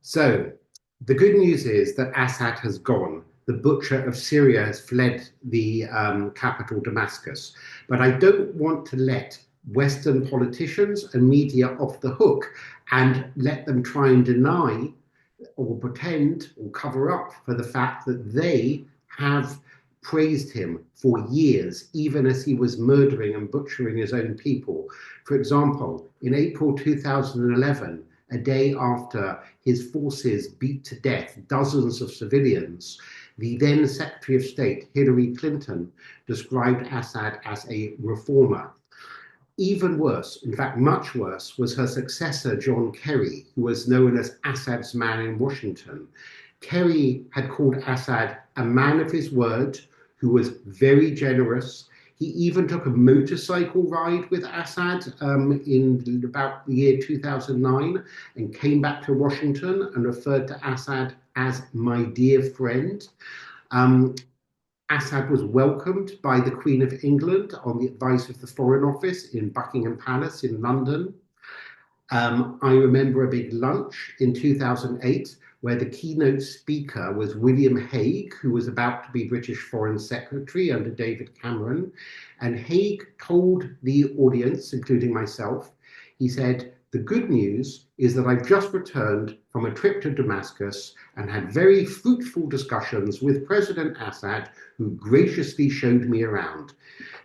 So the good news is that Assad has gone. The butcher of Syria has fled the capital, Damascus. But I don't want to let Western politicians and media off the hook and let them try and deny or pretend or cover up for the fact that they have praised him for years, even as he was murdering and butchering his own people. For example, in April 2011, a day after his forces beat to death dozens of civilians, the then Secretary of State, Hillary Clinton, described Assad as a reformer. Even worse, in fact, much worse, was her successor, John Kerry, who was known as Assad's man in Washington. Kerry had called Assad a man of his word, who was very generous. He even took a motorcycle ride with Assad in about the year 2009 and came back to Washington and referred to Assad as my dear friend. Assad was welcomed by the Queen of England on the advice of the Foreign Office in Buckingham Palace in London. I remember a big lunch in 2008 where the keynote speaker was William Hague, who was about to be British Foreign Secretary under David Cameron. And Hague told the audience, including myself, he said, "The good news is that I've just returned from a trip to Damascus and had very fruitful discussions with President Assad, who graciously showed me around."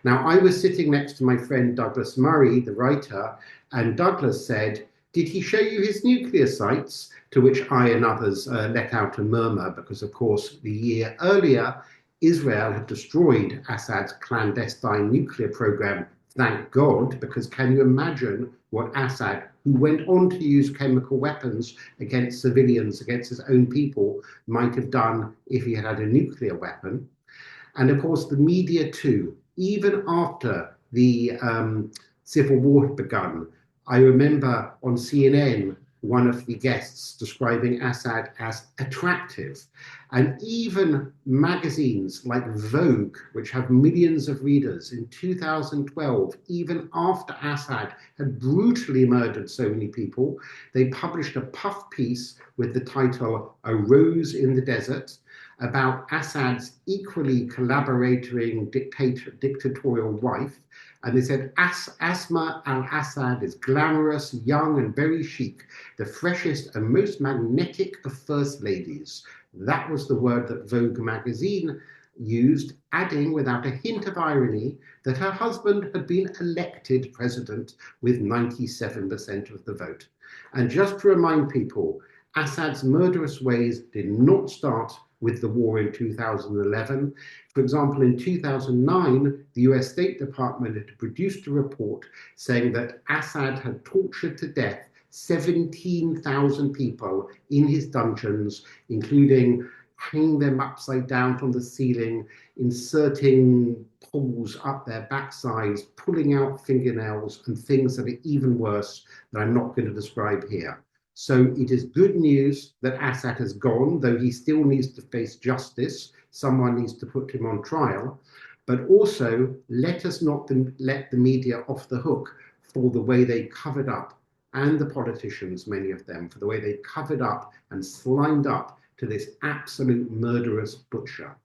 Now, I was sitting next to my friend Douglas Murray, the writer, and Douglas said, "Did he show you his nuclear sites?" To which I and others let out a murmur because, of course, the year earlier, Israel had destroyed Assad's clandestine nuclear program. Thank God, because can you imagine what Assad, who went on to use chemical weapons against civilians, against his own people, might have done if he had had a nuclear weapon? And of course, the media too, even after the civil war had begun. I remember on CNN, one of the guests describing Assad as attractive. And even magazines like Vogue, which have millions of readers, in 2012, even after Assad had brutally murdered so many people, they published a puff piece with the title "A Rose in the Desert" about Assad's equally collaborating dictatorial wife. And they said, Asma al-Assad is glamorous, young, and very chic, the freshest and most magnetic of first ladies. That was the word that Vogue magazine used, adding without a hint of irony that her husband had been elected president with 97% of the vote. And just to remind people, Assad's murderous ways did not start with the war in 2011. For example, in 2009, the US State Department had produced a report saying that Assad had tortured to death 17,000 people in his dungeons, including hanging them upside down from the ceiling, inserting poles up their backsides, pulling out fingernails, and things that are even worse that I'm not going to describe here. So it is good news that Assad has gone, though he still needs to face justice. Someone needs to put him on trial. But also, let us not let the media off the hook for the way they covered up, and the politicians, many of them, for the way they covered up and slimed up to this absolute murderous butcher.